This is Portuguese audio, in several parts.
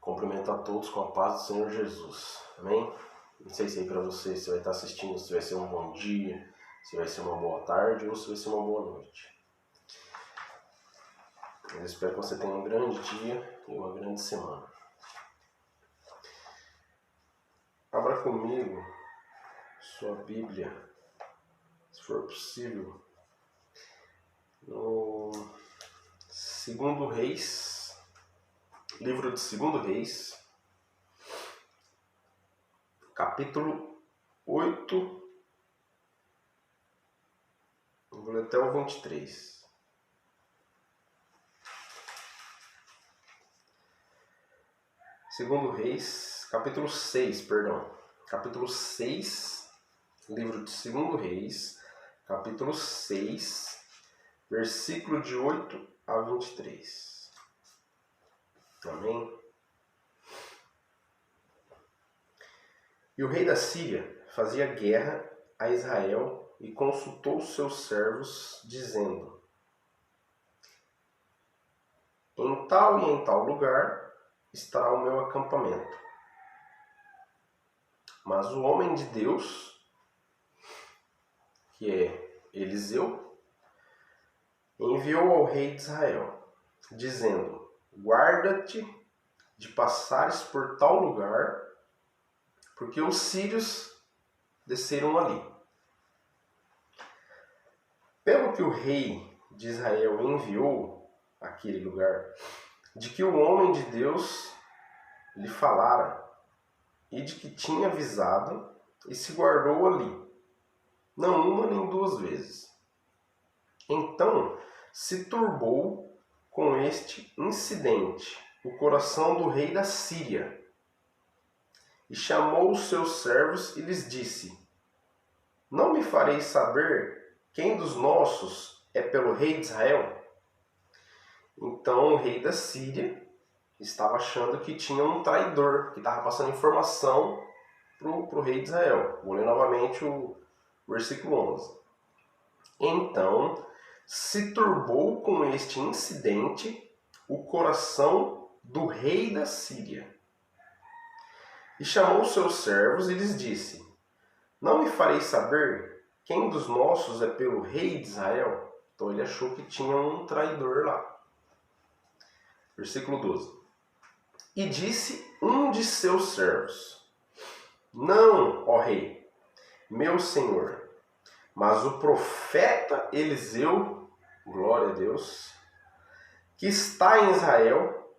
Cumprimento a todos com a paz do Senhor Jesus. Amém? Não sei se aí para você, se vai estar assistindo, se vai ser um bom dia, se vai ser uma boa tarde ou se vai ser uma boa noite. Eu espero que você tenha um grande dia e uma grande semana. Abra comigo sua Bíblia, se for possível, no Segundo Reis, livro de Segundo Reis, capítulo 8, vou ler até o 23. Segundo Reis, capítulo 6, capítulo 6, livro de Segundo Reis, capítulo 6, versículo de 8 a 23. Amém? E o rei da Síria fazia guerra a Israel e consultou os seus servos, dizendo: em tal e em tal lugar estará o meu acampamento. Mas o homem de Deus, que é Eliseu, enviou ao rei de Israel, dizendo: guarda-te de passares por tal lugar, porque os sírios desceram ali. Pelo que o rei de Israel enviou àquele lugar, de que o homem de Deus lhe falara, e de que tinha avisado, e se guardou ali, não uma nem duas vezes. Então se turbou com este incidente o coração do rei da Síria, e chamou os seus servos e lhes disse: não me fareis saber quem dos nossos é pelo rei de Israel? Então o rei da Síria estava achando que tinha um traidor, que estava passando informação para o rei de Israel. Vou ler novamente o versículo 11. Então se turbou com este incidente o coração do rei da Síria, e chamou os seus servos e lhes disse: não me fareis saber quem dos nossos é pelo rei de Israel? Então ele achou que tinha um traidor lá. Versículo 12. E disse um de seus servos: não, ó rei, meu senhor, mas o profeta Eliseu, glória a Deus, que está em Israel,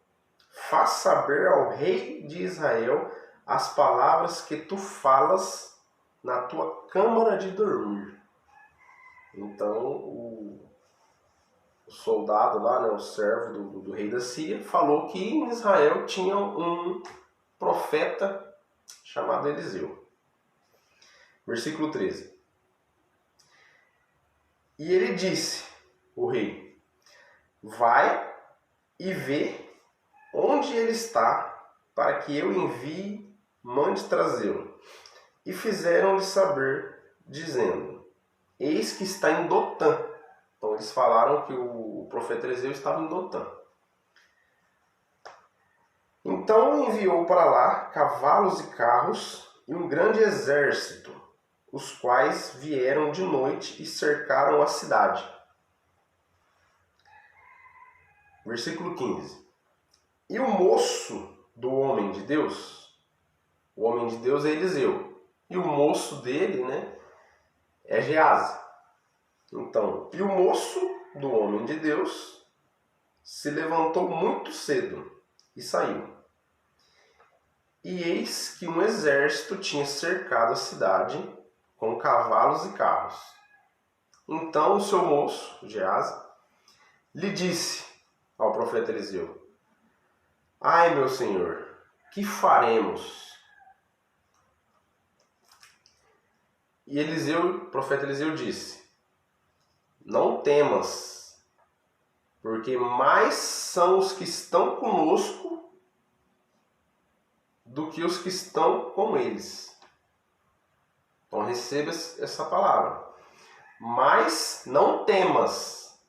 faz saber ao rei de Israel as palavras que tu falas na tua câmara de dormir. Então o soldado lá, o servo do rei da Síria, falou que em Israel tinha um profeta chamado Eliseu. Versículo 13. E ele disse, o rei: vai e vê onde ele está, para que eu envie, mande trazê-lo. E fizeram-lhe saber, dizendo: eis que está em Dotã. Então eles falaram que o profeta Eliseu estava em Dotã. Então enviou para lá cavalos e carros e um grande exército, os quais vieram de noite e cercaram a cidade. Versículo 15. E o moço do homem de Deus, o homem de Deus é Eliseu, e o moço dele, é Geazi. Então, e o moço do homem de Deus se levantou muito cedo e saiu. E eis que um exército tinha cercado a cidade com cavalos e carros. Então o seu moço, Geazi, lhe disse ao profeta Eliseu: ai, meu senhor, que faremos? E o profeta Eliseu disse: não temas, porque mais são os que estão conosco do que os que estão com eles. Então receba essa palavra. Mas não temas,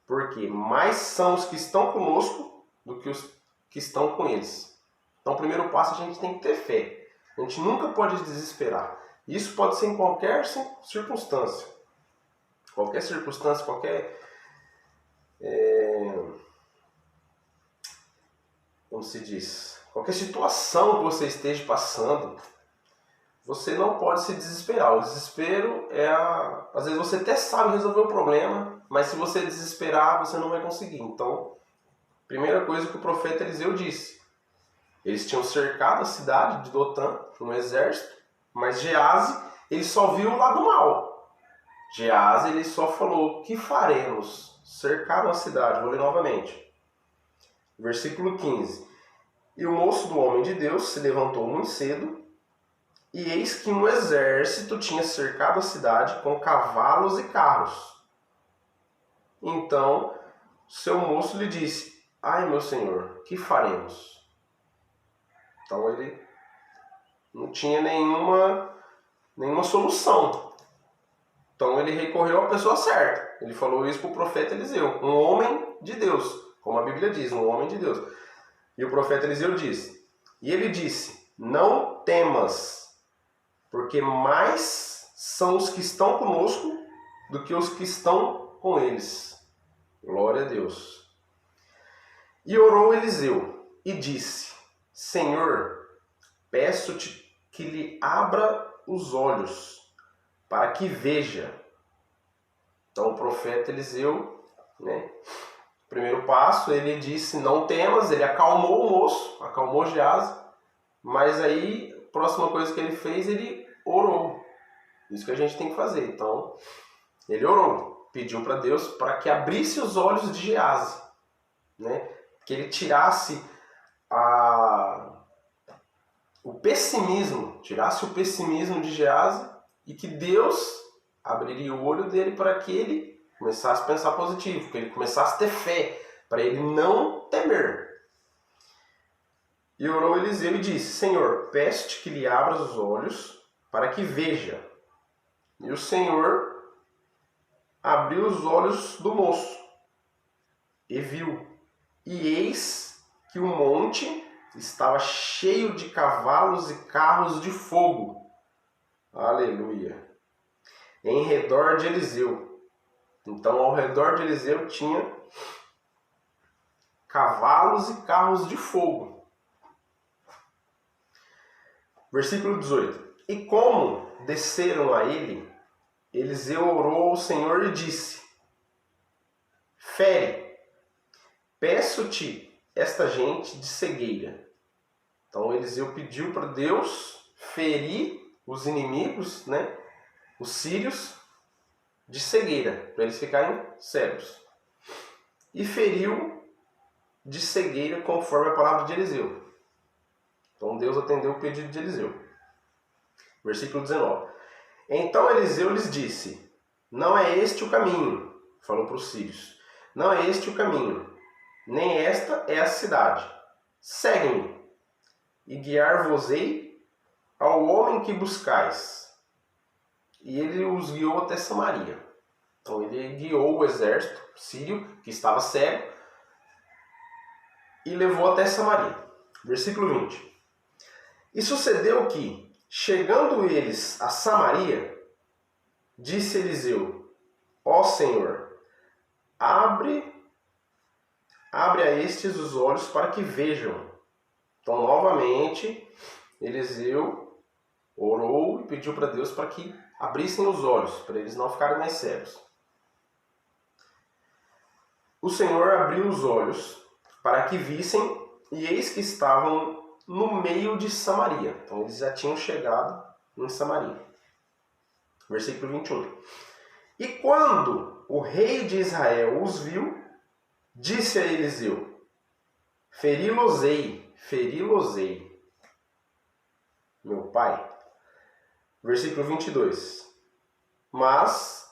porque mais são os que estão conosco do que os que estão com eles. Então, o primeiro passo, a gente tem que ter fé. A gente nunca pode desesperar. Isso pode ser em qualquer circunstância. Qualquer circunstância, como se diz? Qualquer situação que você esteja passando, você não pode se desesperar. O desespero às vezes você até sabe resolver o problema, mas se você desesperar, você não vai conseguir. Então, primeira coisa que o profeta Eliseu disse. Eles tinham cercado a cidade de Dotã, um exército, mas Geazi, ele só viu o lado mal. Geazi, ele só falou, que faremos? Cercaram a cidade. Vou ler novamente. Versículo 15. E o moço do homem de Deus se levantou muito cedo, e eis que um exército tinha cercado a cidade com cavalos e carros. Então, seu moço lhe disse, ai, meu senhor, que faremos? Então, ele não tinha nenhuma solução. Então, ele recorreu à pessoa certa. Ele falou isso para o profeta Eliseu, um homem de Deus, como a Bíblia diz, um homem de Deus. E o profeta Eliseu disse, e ele disse, não temas, porque mais são os que estão conosco do que os que estão com eles. Glória a Deus. E orou Eliseu e disse, Senhor, peço-te que lhe abra os olhos, para que veja. Então o profeta Eliseu, primeiro passo, ele disse, não temas, ele acalmou o moço, acalmou Geazi, mas aí, a próxima coisa que ele fez, ele orou. Isso que a gente tem que fazer. Então, ele orou, pediu para Deus para que abrisse os olhos de Geazi, que ele tirasse o pessimismo de Geazi e que Deus abriria o olho dele para que ele começasse a pensar positivo, que ele começasse a ter fé, para ele não temer. E orou Eliseu e disse, Senhor, peço-te que lhe abras os olhos para que veja. E o Senhor abriu os olhos do moço e viu. E eis que o monte estava cheio de cavalos e carros de fogo. Aleluia. Em redor de Eliseu. Então, ao redor de Eliseu tinha cavalos e carros de fogo. Versículo 18. E como desceram a ele, Eliseu orou ao Senhor e disse, fere, peço-te esta gente de cegueira. Então Eliseu pediu para Deus ferir os inimigos, os sírios, de cegueira, para eles ficarem cegos. E feriu de cegueira conforme a palavra de Eliseu. Então Deus atendeu o pedido de Eliseu. Versículo 19. Então Eliseu lhes disse, não é este o caminho, falou para os sírios, não é este o caminho, nem esta é a cidade. Segue-me, e guiar-vos-ei ao homem que buscais. E ele os guiou até Samaria. Então ele guiou o exército sírio, que estava cego, e levou até Samaria. Versículo 20. E sucedeu que, chegando eles a Samaria, disse Eliseu, ó Senhor, abre a estes os olhos para que vejam. Então, novamente, Eliseu orou e pediu para Deus para que abrissem os olhos, para eles não ficarem mais cegos. O Senhor abriu os olhos para que vissem, e eis que estavam no meio de Samaria. Então eles já tinham chegado em Samaria. Versículo 21. E quando o rei de Israel os viu, disse a Eliseu, feri-los-ei, meu pai. Versículo 22. Mas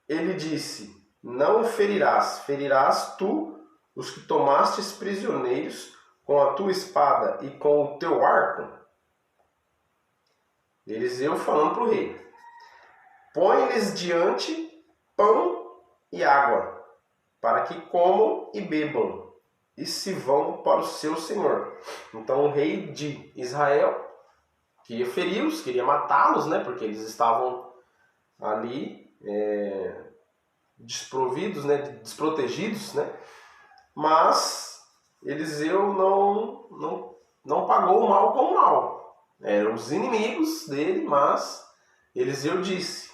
ele disse, não ferirás, ferirás tu os que tomastes prisioneiros com a tua espada e com o teu arco? Eliseu falando para o rei, põe-lhes diante pão e água, para que comam e bebam, e se vão para o seu senhor. Então o rei de Israel queria feri-los, queria matá-los, né? Porque eles estavam ali desprovidos, né? Desprotegidos, né? Mas Eliseu não pagou o mal com o mal. Eram os inimigos dele, mas Eliseu disse: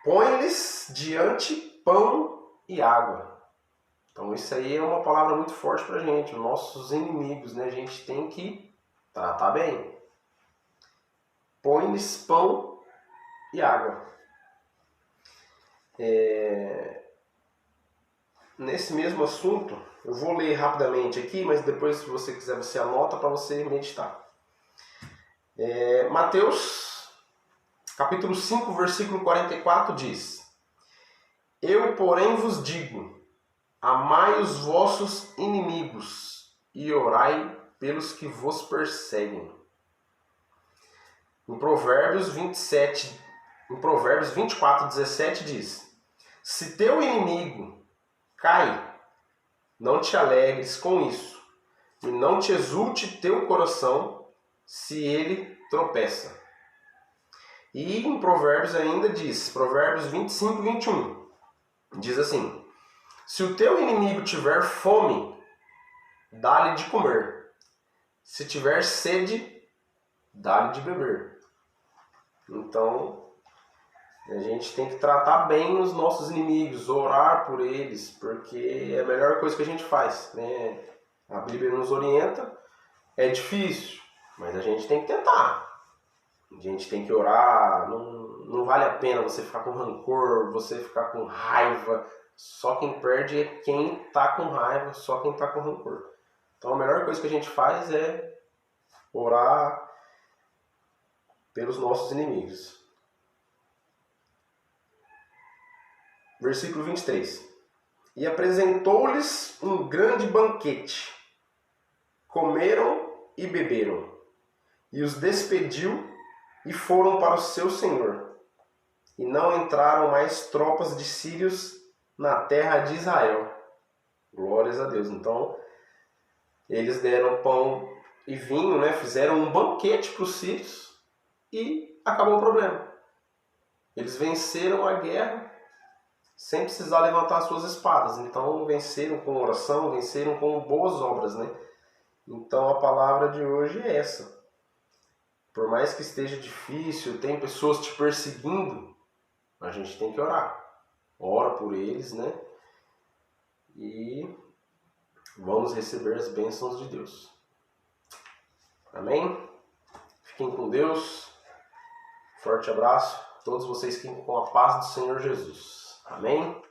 põe-lhes diante pão e água. Então isso aí é uma palavra muito forte pra gente. Os nossos inimigos, né? A gente tem que tratar bem. Põe-lhes pão e água. Nesse mesmo assunto, eu vou ler rapidamente aqui, mas depois, se você quiser, você anota para você meditar. Mateus, capítulo 5, versículo 44 diz: eu, porém, vos digo, amai os vossos inimigos e orai pelos que vos perseguem. Em Provérbios 24, 17 diz: se teu inimigo cai, não te alegres com isso, e não te exulte teu coração se ele tropeça. E em Provérbios ainda diz, Provérbios 25, 21, diz assim: se o teu inimigo tiver fome, dá-lhe de comer. Se tiver sede, dá-lhe de beber. Então, a gente tem que tratar bem os nossos inimigos, orar por eles, porque é a melhor coisa que a gente faz, né? A Bíblia nos orienta, é difícil, mas a gente tem que tentar. A gente tem que orar, não vale a pena você ficar com rancor, você ficar com raiva. Só quem perde é quem está com raiva, só quem está com rancor. Então a melhor coisa que a gente faz é orar pelos nossos inimigos. Versículo 23. E apresentou-lhes um grande banquete. Comeram e beberam. E os despediu e foram para o seu senhor. E não entraram mais tropas de sírios na terra de Israel. Glórias a Deus. Então, eles deram pão e vinho, né? Fizeram um banquete para os sírios e acabou o problema. Eles venceram a guerra sem precisar levantar suas espadas. Então, venceram com oração, venceram com boas obras, né? Então, a palavra de hoje é essa. Por mais que esteja difícil, tem pessoas te perseguindo, a gente tem que orar. Ora por eles, né? E vamos receber as bênçãos de Deus. Amém? Fiquem com Deus. Forte abraço. Todos vocês fiquem com a paz do Senhor Jesus. Amém?